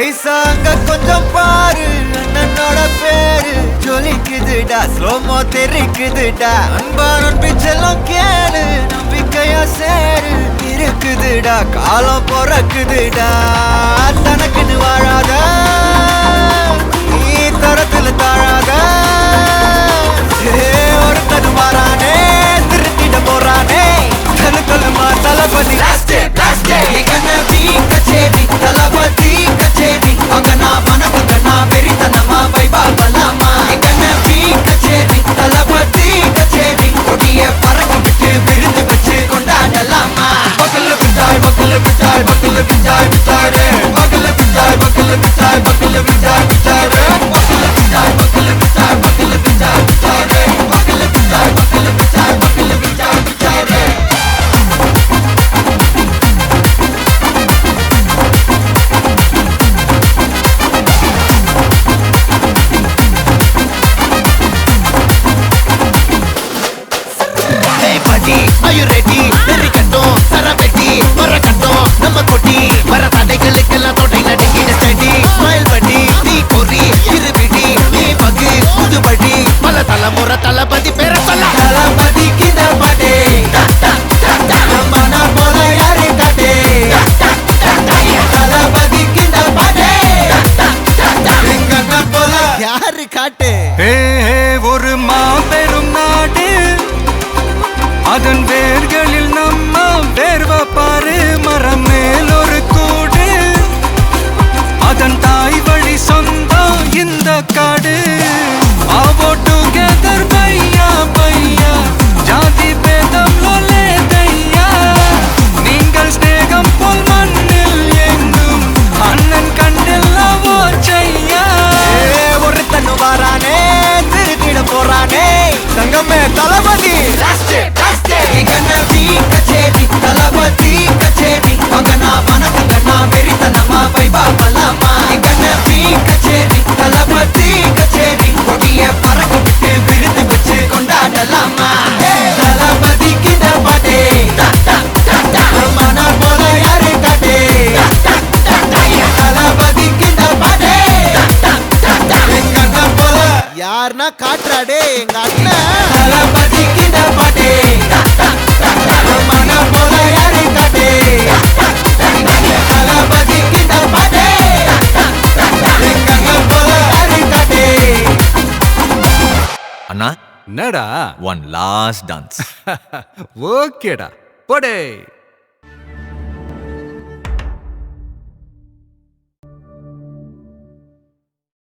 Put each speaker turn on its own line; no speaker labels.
ஐசா அங்க கொஞ்சம் பாரு, அண்ணனோட பேரு ஜொலிக்குதுடா, ஸ்லோமோ தெரிக்குதுடா. அன்பான பிச்செல்லாம் கேளு, நம்பிக்கையா சேரு, இருக்குதுடா காலம் பொறக்குதுடா. தனக்குன்னு வாழாத, நீ தரத்துல தாழாத. ஒருத்தனு மாறானே, திருட்டிட போறானே, தனக்குள்ளுமா தளபதி. கச்சேரி தளபதி கச்சேரி, அங்க நான் வணக்கங்கண்ணா வெறித்தனமா வைபா பலாமா. கச்சேரி தளபதி கச்சேரி, கொடிய பறக்க விட்டு விருந்து வச்சு கொண்டாடலாமா. பக்கல்ல விட்டாய் பக்கல்ல விட்டாய் பக்கல்ல விட்டாய் விட்டாரு, பக்கல்ல விட்டாய் பக்கல்ல விட்டாய் பக்கல்ல விட்டாய் விட்டாரு, பக்கல்ல விட்டாய் பக்கல்ல விட்டாய் பக்கல்ல விட்டாய் விட்டாரு, பக்கல்ல விட்டாய் பக்கல்ல விட்டாய் பக்கல்ல விட்டாய் விட்டாரு. Are you ready? நெறிக்கட்டும் சரவெட்டி வரக்கட்டும் நம்ம கொட்டி வர தடைகளுக்கெல்லாம் தொட்டை நடுங்கிட ஸ்டடி. ஸ்மைல் பண்ணி நீ பொறி இருவிடி நீ பகு புதுபடி, பல தலைமுறை தளபதி பேர சொல்ல. தளபதிக்கு இந்த பாட்டே மன போல யாரு காட்டே, தளபதிக்கு இந்த பாட்டே எங்க போல யாரு காட்டு.
ஒரு மாபெரும் நாடு, அதன் வேர்களில் நம்ம வேர்வ பாரு. மரம் மேல் ஒரு கூடு, அதன் தாய் வழி சொந்தம் இந்த காடு. ஆவோ டுகெதர் பையா பையா, ஜாதி பேதம் லோலே தையா. நீங்கள் ஸ்நேகம் போல் மண்ணில் எங்கும் அண்ணன் கண்டெல்லாவோ செய்யா.
ஒருத்தனு வாரானே, திருத்திட போறானே, தங்கமே தளபதி. கச்சேரி தளபதி கச்சேரி, அங்க நான் வணக்கங்கண்ணா வெறித்தனமா வைபா பலாமா. கச்சேரி தளபதி கச்சேரி, கொடிய பறக்க விட்டு விருந்து வச்சு கொண்டாடலாமா. தளபதிக்கு இந்த பாட்டே மன போல யாரு காட்டே, தளபதிக்கு இந்த பாட்டே எங்க போல யாருன்னா காட்டுறாடே எங்க அண்ணன். தளபதிக்கு இந்த பாட்டே மன போல யாரு காட்டே, தளபதிக்கு இந்த பாட்டே எங்க போல யாரு காட்டே.
அண்ணா
என்னடா
one last dance.
ஓகேடா போடே.